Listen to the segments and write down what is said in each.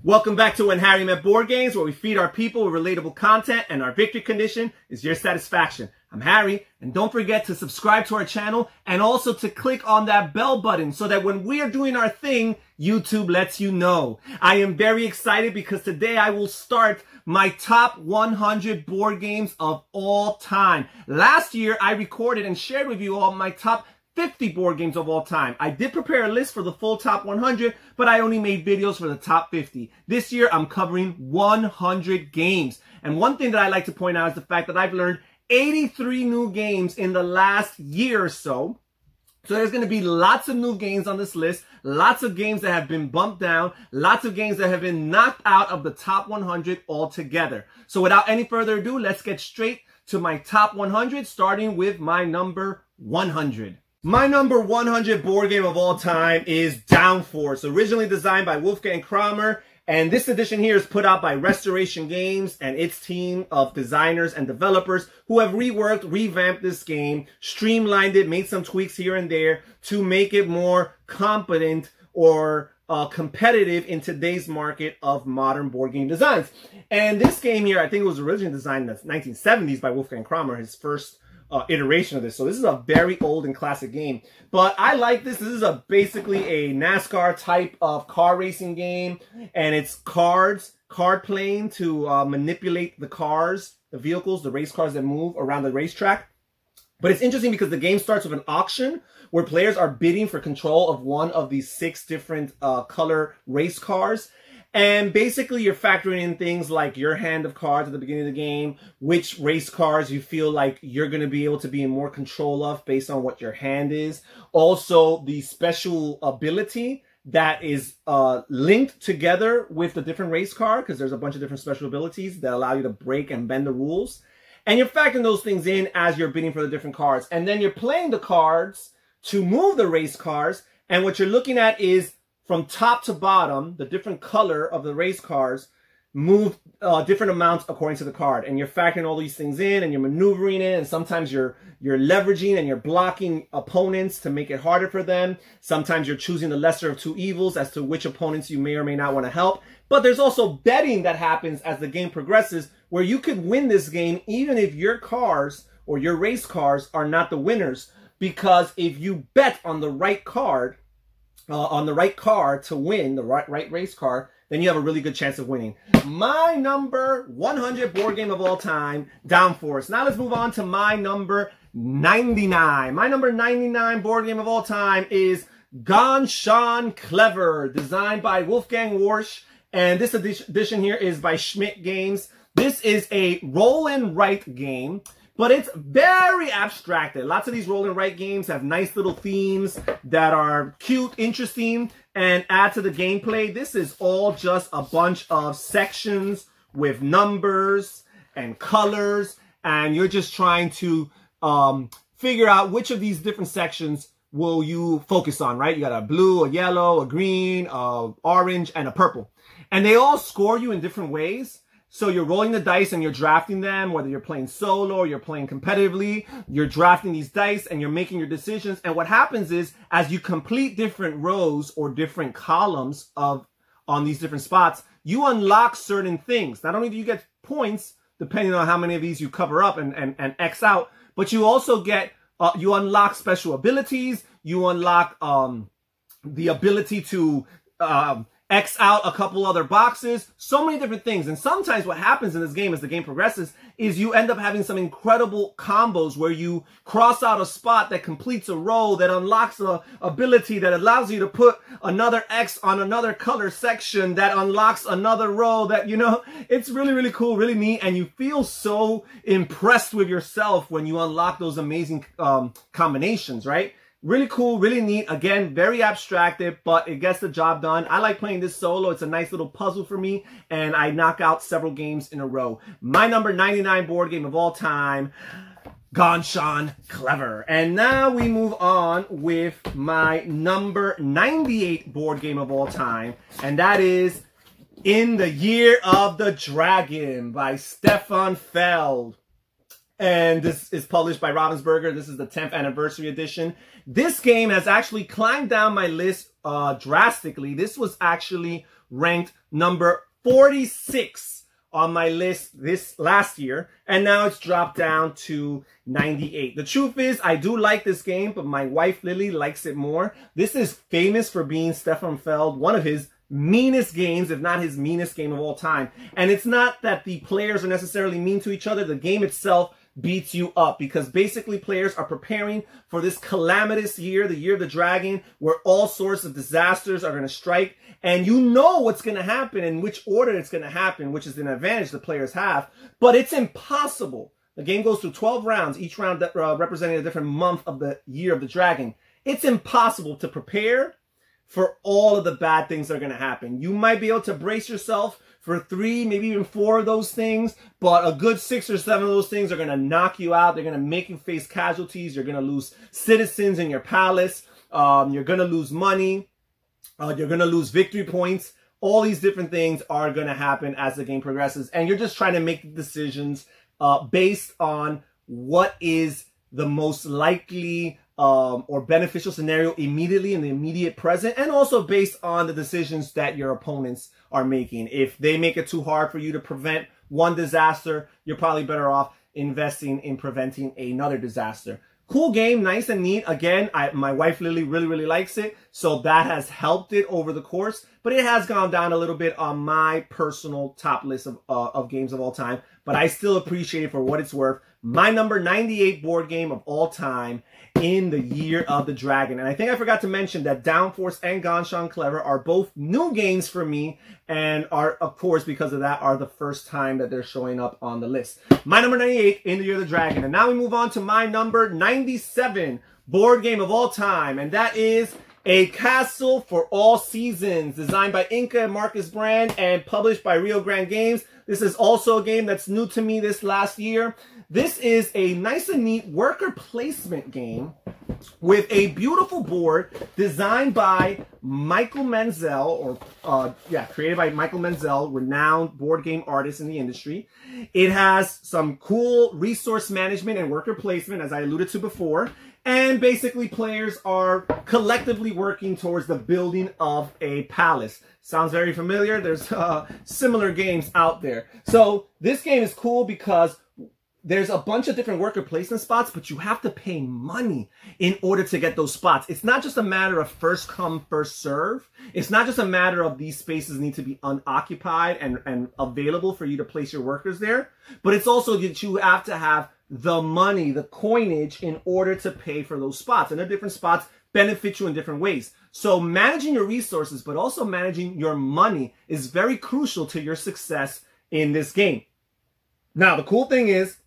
Welcome back to When Harry Met Board Games, where we feed our people with relatable content and our victory condition is your satisfaction. I'm Harry, and don't forget to subscribe to our channel and also to click on that bell button so that when we are doing our thing, YouTube lets you know. I am very excited because today I will start my top 100 board games of all time. Last year, I recorded and shared with you all my top 50 board games of all time. I did prepare a list for the full top 100, but I only made videos for the top 50. This year, I'm covering 100 games. And one thing that I like to point out is the fact that I've learned 83 new games in the last year or so. So there's going to be lots of new games on this list, lots of games that have been bumped down, lots of games that have been knocked out of the top 100 altogether. So without any further ado, let's get straight to my top 100, starting with my number 100. My number 100 board game of all time is Downforce, originally designed by Wolfgang Kramer, and this edition here is put out by Restoration Games and its team of designers and developers who have reworked, revamped this game, streamlined it, made some tweaks here and there to make it more competent or competitive in today's market of modern board game designs. And this game here, I think it was originally designed in the 1970s by Wolfgang Kramer, his first iteration of this. So this is a very old and classic game. But I like this. This is basically a NASCAR type of car racing game. And it's card playing to manipulate the cars, the vehicles, the race cars that move around the racetrack. But it's interesting because the game starts with an auction where players are bidding for control of one of these 6 different color race cars. And basically, you're factoring in things like your hand of cards at the beginning of the game, which race cars you feel like you're going to be able to be in more control of based on what your hand is. Also, the special ability that is linked together with the different race car, because there's a bunch of different special abilities that allow you to break and bend the rules. And you're factoring those things in as you're bidding for the different cards. And then you're playing the cards to move the race cars. And what you're looking at is from top to bottom, the different color of the race cars move different amounts according to the card. And you're factoring all these things in and you're maneuvering it. And sometimes you're leveraging and you're blocking opponents to make it harder for them. Sometimes you're choosing the lesser of two evils as to which opponents you may or may not want to help. But there's also betting that happens as the game progresses where you could win this game even if your cars or your race cars are not the winners. Because if you bet on the right card, on the right car to win, the right race car, then you have a really good chance of winning. My number 100 board game of all time, Downforce. Now let's move on to my number 99. My number 99 board game of all time is Ganz Schön Clever, designed by Wolfgang Warsch. And this edition here is by Schmidt Games. This is a roll and write game, but it's very abstracted. Lots of these roll and write games have nice little themes that are cute, interesting, and add to the gameplay. This is all just a bunch of sections with numbers and colors, and you're just trying to figure out which of these different sections will you focus on, right? You got a blue, a yellow, a green, a orange, and a purple. And they all score you in different ways. So you're rolling the dice and you're drafting them, whether you're playing solo or you're playing competitively, you're drafting these dice and you're making your decisions. And what happens is as you complete different rows or different columns on these different spots, you unlock certain things. Not only do you get points, depending on how many of these you cover up and X out, but you also get, you unlock special abilities. You unlock the ability to X out a couple other boxes, so many different things. And sometimes what happens in this game as the game progresses is you end up having some incredible combos where you cross out a spot that completes a row that unlocks an ability that allows you to put another X on another color section that unlocks another row that, you know, it's really, really cool, really neat. And you feel so impressed with yourself when you unlock those amazing combinations, right? Really cool, really neat. Again, very abstracted, but it gets the job done. I like playing this solo. It's a nice little puzzle for me, and I knock out several games in a row. My number 99 board game of all time, Ganz Schön Clever. And now we move on with my number 98 board game of all time, and that is In the Year of the Dragon by Stefan Feld. and this is published by Ravensburger. This is the 10th anniversary edition. This game has actually climbed down my list drastically. This was actually ranked number 46 on my list this last year, and now it's dropped down to 98. The truth is, I do like this game, but my wife Lily likes it more. This is famous for being Stefan Feld, one of his meanest games, if not his meanest game of all time. And it's not that the players are necessarily mean to each other. The game itself beats you up because basically players are preparing for this calamitous year, the year of the dragon, where all sorts of disasters are going to strike, and you know what's going to happen and which order it's going to happen, which is an advantage the players have, but it's impossible. The game goes through 12 rounds, each round representing a different month of the year of the dragon. It's impossible to prepare for all of the bad things that are going to happen. You might be able to brace yourself for 3, maybe even 4 of those things, but a good 6 or 7 of those things are going to knock you out. They're going to make you face casualties. You're going to lose citizens in your palace. You're going to lose money. You're going to lose victory points. All these different things are going to happen as the game progresses, and you're just trying to make decisions based on what is the most likely or beneficial scenario immediately in the immediate present, and also based on the decisions that your opponents are making. If they make it too hard for you to prevent one disaster, you're probably better off investing in preventing another disaster. Cool game, nice and neat. Again, my wife Lily really likes it, so that has helped it over the course, but it has gone down a little bit on my personal top list of games of all time, but I still appreciate it for what it's worth. My number 98 board game of all time in the year of the dragon. And I think I forgot to mention that Downforce and Ganshan Clever are both new games for me, and are, of course, because of that, are the first time that they're showing up on the list. My number 98 in the year of the dragon. And now we move on to my number 97 board game of all time, and that is A Castle for All Seasons, designed by Inca and Marcus Brand and published by Rio Grande Games. This is also a game that's new to me this last year. This is a nice and neat worker placement game with a beautiful board designed by Michael Menzel, created by Michael Menzel, renowned board game artist in the industry. It has some cool resource management and worker placement, as I alluded to before. And basically players are collectively working towards the building of a palace. Sounds very familiar. There's similar games out there. So this game is cool because there's a bunch of different worker placement spots, but you have to pay money in order to get those spots. It's not just a matter of first come, first serve. It's not just a matter of these spaces need to be unoccupied and available for you to place your workers there, but it's also that you have to have the money, the coinage, in order to pay for those spots. And the different spots benefit you in different ways. So managing your resources, but also managing your money, is very crucial to your success in this game. Now, the cool thing is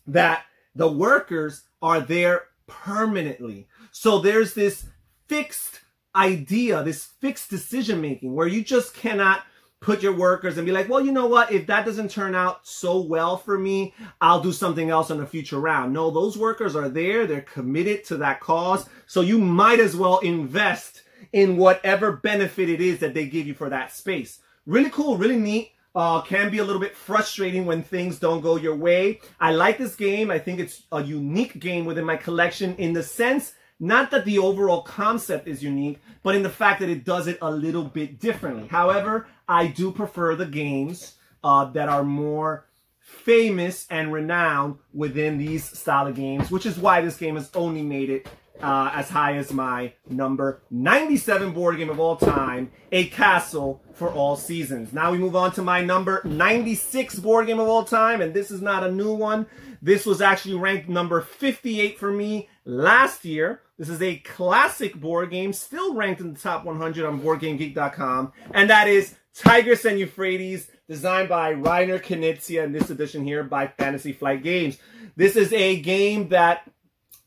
that the workers are there permanently. So there's this fixed idea, this fixed decision making, where you just cannot put your workers and be like, well, you know what, if that doesn't turn out so well for me, I'll do something else on a future round. No, those workers are there. They're committed to that cause. So you might as well invest in whatever benefit it is that they give you for that space. Really cool, really neat. Can be a little bit frustrating when things don't go your way. I like this game. I think it's a unique game within my collection in the sense, not that the overall concept is unique, but in the fact that it does it a little bit differently. However, I do prefer the games that are more famous and renowned within these style of games, which is why this game has only made it as high as my number 97 board game of all time, A Castle for All Seasons. Now we move on to my number 96 board game of all time, and this is not a new one. This was actually ranked number 58 for me last year. This is a classic board game, still ranked in the top 100 on BoardGameGeek.com, and that is Tigris and Euphrates, designed by Reiner Knizia, in this edition here by Fantasy Flight Games. This is a game that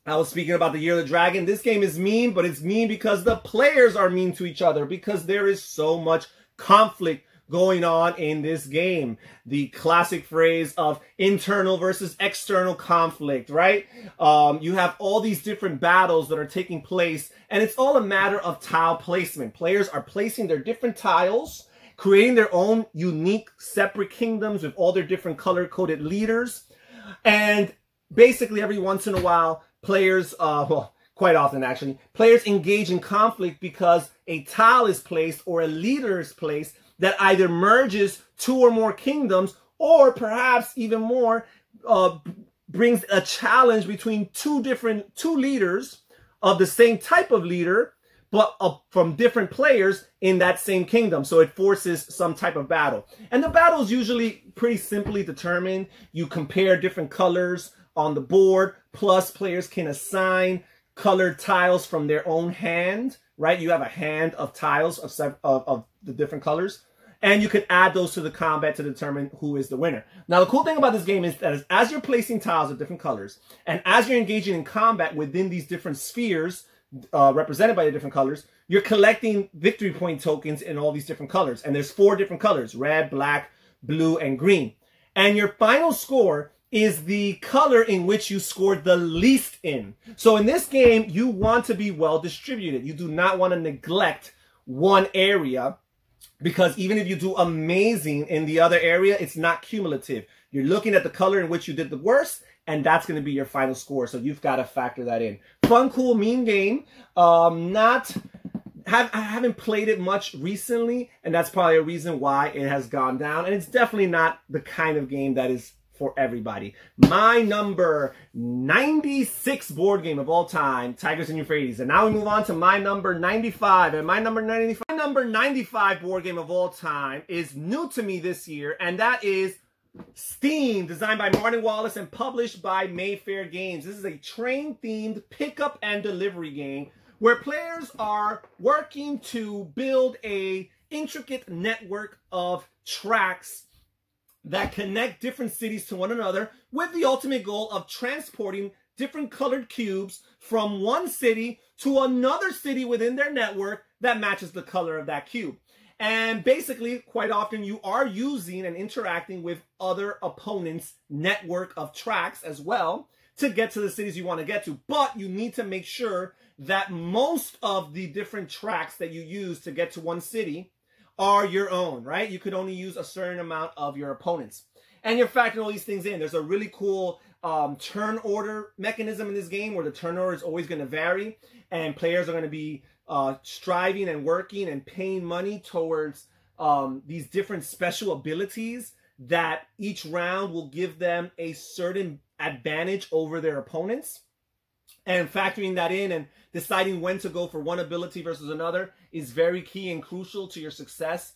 I was speaking about the Year of the Dragon. This game is mean, but it's mean because the players are mean to each other, because there is so much conflict going on in this game. The classic phrase of internal versus external conflict, right? You have all these different battles that are taking place, and it's all a matter of tile placement. Players are placing their different tiles, creating their own unique separate kingdoms with all their different color-coded leaders, and basically every once in a while, players, well, quite often actually, players engage in conflict because a tile is placed or a leader is placed that either merges two or more kingdoms, or perhaps even more, brings a challenge between two leaders of the same type of leader, but from different players in that same kingdom. So it forces some type of battle. And the battle is usually pretty simply determined. You compare different colors on the board, plus players can assign colored tiles from their own hand, right? You have a hand of tiles of the different colors, and you can add those to the combat to determine who is the winner. Now, the cool thing about this game is that as you're placing tiles of different colors, and as you're engaging in combat within these different spheres, represented by the different colors, you're collecting victory point tokens in all these different colors. And there's 4 different colors: red, black, blue, and green. And your final score is the color in which you scored the least in. So in this game, you want to be well distributed. You do not want to neglect one area, because even if you do amazing in the other area, it's not cumulative. You're looking at the color in which you did the worst, and that's going to be your final score. So you've got to factor that in. Fun, cool, mean game. I haven't played it much recently, and that's probably a reason why it has gone down. And it's definitely not the kind of game that is for everybody. My number 96 board game of all time, Tigers and Euphrates. And now we move on to my number 95. And my number 95 board game of all time is new to me this year, and that is Steam, designed by Martin Wallace and published by Mayfair Games. This is a train-themed pickup and delivery game where players are working to build a intricate network of tracks that connect different cities to one another, with the ultimate goal of transporting different colored cubes from one city to another city within their network that matches the color of that cube. And basically, quite often, you are using and interacting with other opponents' network of tracks as well to get to the cities you want to get to. But you need to make sure that most of the different tracks that you use to get to one city are your own, right? You could only use a certain amount of your opponents. And you're factoring all these things in. There's a really cool turn order mechanism in this game where the turn order is always going to vary, and players are going to be striving and working and paying money towards these different special abilities that each round will give them a certain advantage over their opponents. And factoring that in and deciding when to go for one ability versus another is very key and crucial to your success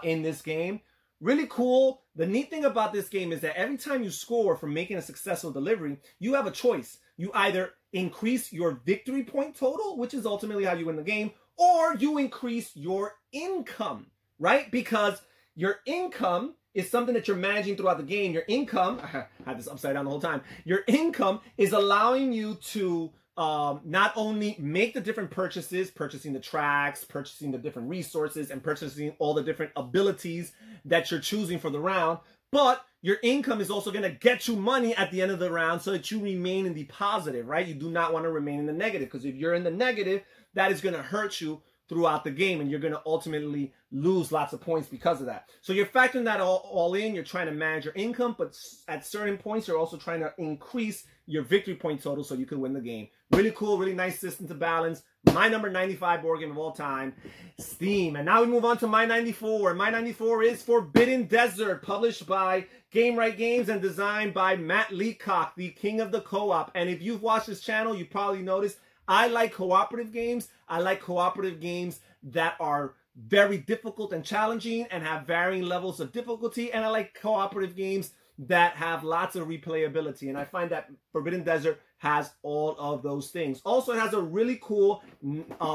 in this game. Really cool. The neat thing about this game is that every time you score from making a successful delivery, you have a choice. You either increase your victory point total, which is ultimately how you win the game, or you increase your income, right? Because your income is something that you're managing throughout the game. Your income, I had this upside down the whole time. Your income is allowing you to not only make the different purchases, purchasing the tracks, purchasing the different resources, and purchasing all the different abilities that you're choosing for the round, but your income is also going to get you money at the end of the round so that you remain in the positive, right? You do not want to remain in the negative, because if you're in the negative, that is going to hurt you throughout the game, and you're going to ultimately lose lots of points because of that. So you're factoring that all in. You're trying to manage your income, but at certain points, you're also trying to increase your victory point total so you can win the game. Really cool, really nice system to balance. My number 95 board game of all time, Steam. And now we move on to my 94. My 94 is Forbidden Desert, published by Game Right Games and designed by Matt Leacock, the king of the co-op. And if you've watched this channel, you probably noticed I like cooperative games. I like cooperative games that are very difficult and challenging and have varying levels of difficulty. And I like cooperative games that have lots of replayability. And I find that Forbidden Desert has all of those things. Also, it has a really cool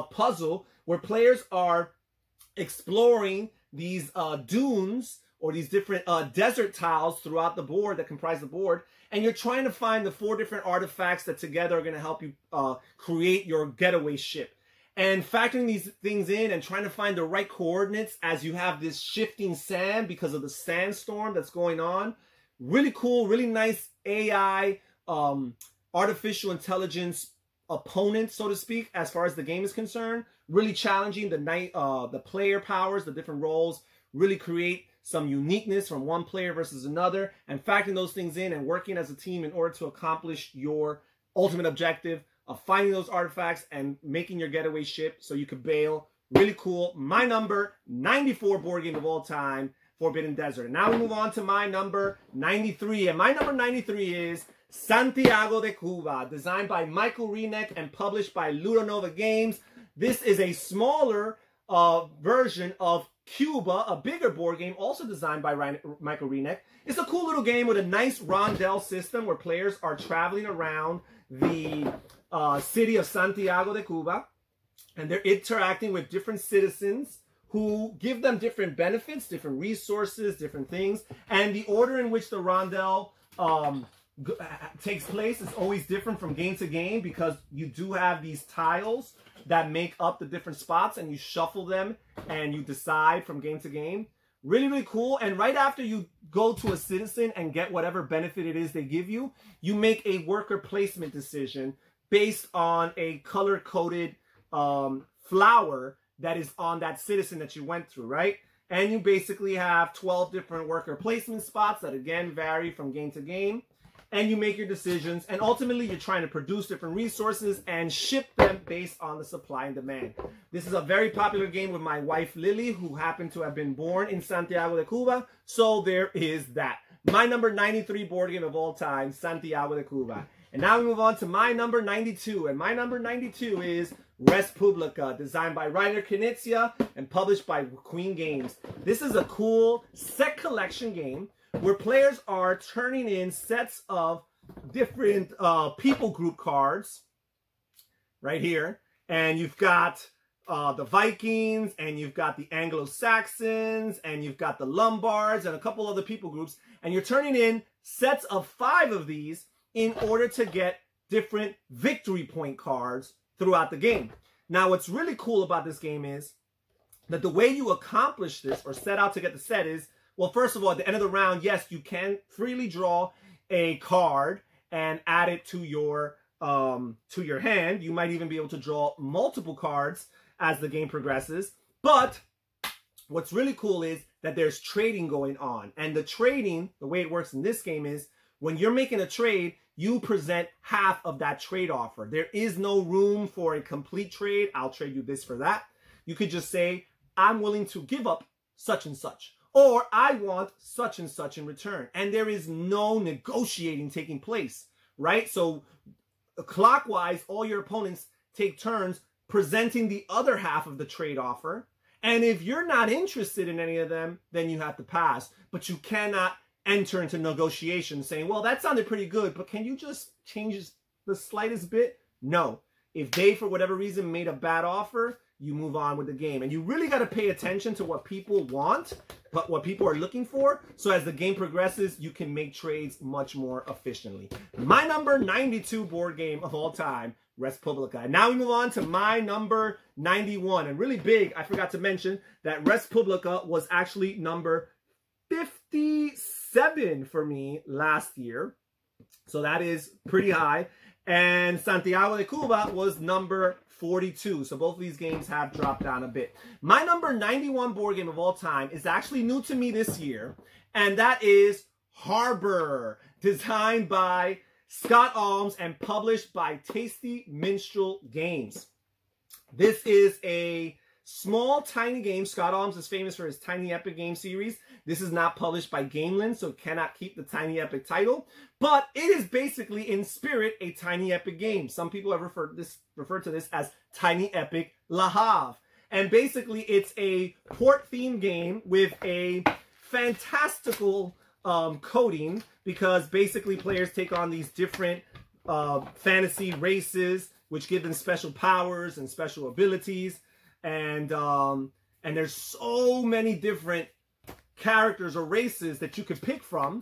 puzzle where players are exploring these dunes or these different desert tiles throughout the board that comprise the board. And you're trying to find the 4 different artifacts that together are going to help you create your getaway ship. And factoring these things in and trying to find the right coordinates as you have this shifting sand because of the sandstorm that's going on. Really cool, really nice AI, artificial intelligence opponent, so to speak, as far as the game is concerned. Really challenging. The player powers, the different roles, really create some uniqueness from one player versus another, and factoring those things in and working as a team in order to accomplish your ultimate objective of finding those artifacts and making your getaway ship so you could bail. Really cool. My number 94 board game of all time, Forbidden Desert. And now we move on to my number 93. And my number 93 is Santiago de Cuba, designed by Michael Renek and published by Ludonova Games. This is a smaller version of Cuba, a bigger board game, also designed by Michael Renek. It's a cool little game with a nice rondel system where players are traveling around the city of Santiago de Cuba, and they're interacting with different citizens who give them different benefits, different resources, different things. And the order in which the rondel takes place is always different from game to game, because you do have these tiles that make up the different spots, and you shuffle them and you decide from game to game. Really, really cool. And right after you go to a citizen and get whatever benefit it is they give you, you make a worker placement decision based on a color-coded flower that is on that citizen that you went through, right? And you basically have 12 different worker placement spots that, again, vary from game to game. And you make your decisions, and ultimately you're trying to produce different resources and ship them based on the supply and demand. This is a very popular game with my wife Lily, who happened to have been born in Santiago de Cuba, so there is that. My number 93 board game of all time, Santiago de Cuba. And now we move on to my number 92, and my number 92 is Res Publica, designed by Reiner Knizia and published by Queen Games. This is a cool set collection game where players are turning in sets of different people group cards right here. And you've got the Vikings, and you've got the Anglo-Saxons, and you've got the Lombards, and a couple other people groups. And you're turning in sets of 5 of these in order to get different victory point cards throughout the game. Now, what's really cool about this game is that the way you accomplish this or set out to get the set is, well, first of all, at the end of the round, yes, you can freely draw a card and add it to your hand. You might even be able to draw multiple cards as the game progresses. But what's really cool is that there's trading going on. And the trading, the way it works in this game is, when you're making a trade, you present half of that trade offer. There is no room for a complete trade. I'll trade you this for that. You could just say, I'm willing to give up such and such, or I want such and such in return. And there is no negotiating taking place, right? So clockwise, all your opponents take turns presenting the other half of the trade offer. And if you're not interested in any of them, then you have to pass. But you cannot enter into negotiations saying, well, that sounded pretty good, but can you just change the slightest bit? No. If they, for whatever reason, made a bad offer, you move on with the game. And you really got to pay attention to what people want, but what people are looking for. So as the game progresses, you can make trades much more efficiently. My number 92 board game of all time, Res Publica. And now we move on to my number 91. And really big, I forgot to mention that Res Publica was actually number 57 for me last year. So that is pretty high. And Santiago de Cuba was number 42. So both of these games have dropped down a bit. My number 91 board game of all time is actually new to me this year. And that is Harbor, designed by Scott Alms and published by Tasty Minstrel Games. This is a small, tiny game. Scott Alms is famous for his Tiny Epic game series. This is not published by Gameland, so it cannot keep the Tiny Epic title. But it is basically, in spirit, a Tiny Epic game. Some people have referred to this as Tiny Epic Le Havre. And basically, it's a port-themed game with a fantastical coding, because basically players take on these different fantasy races, which give them special powers and special abilities. And there's so many different characters or races that you could pick from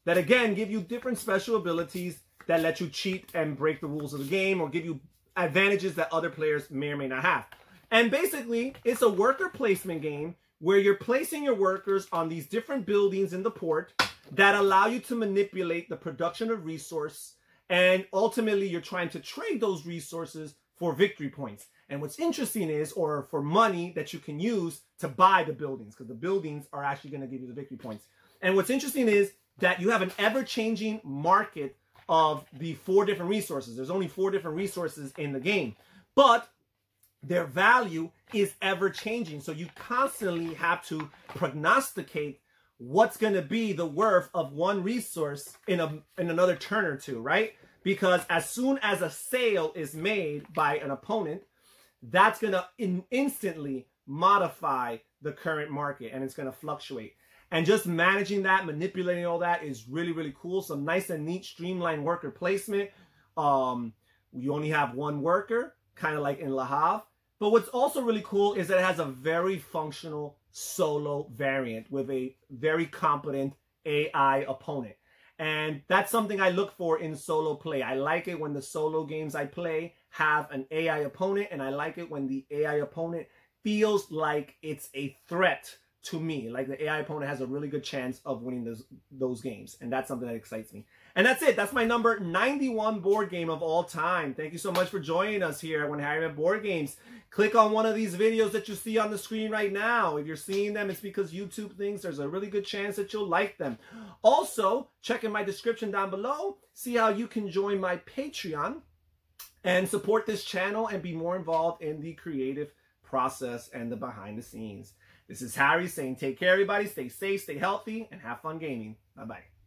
that, again, give you different special abilities that let you cheat and break the rules of the game, or give you advantages that other players may or may not have. And basically, it's a worker placement game where you're placing your workers on these different buildings in the port that allow you to manipulate the production of resource, and ultimately you're trying to trade those resources for victory points. And what's interesting is, or for money that you can use to buy the buildings, because the buildings are actually going to give you the victory points. And what's interesting is that you have an ever-changing market of the 4 different resources. There's only 4 different resources in the game, but their value is ever-changing. So you constantly have to prognosticate what's going to be the worth of one resource in another turn or two, right? Because as soon as a sale is made by an opponent, that's going to instantly modify the current market, and it's going to fluctuate. And just managing that, manipulating all that is really, really cool. Some nice and neat streamlined worker placement. You only have 1 worker, kind of like in Le Havre. But what's also really cool is that it has a very functional solo variant with a very competent AI opponent. And that's something I look for in solo play. I like it when the solo games I play have an AI opponent, and I like it when the AI opponent feels like it's a threat to me. Like the AI opponent has a really good chance of winning those games. And that's something that excites me. And that's it. That's my number 91 board game of all time. Thank you so much for joining us here at When Harry Met Board Games. Click on one of these videos that you see on the screen right now. If you're seeing them, it's because YouTube thinks there's a really good chance that you'll like them. Also, check in my description down below. See how you can join my Patreon and support this channel and be more involved in the creative process and the behind the scenes. This is Harry saying take care, everybody. Stay safe, stay healthy, and have fun gaming. Bye-bye.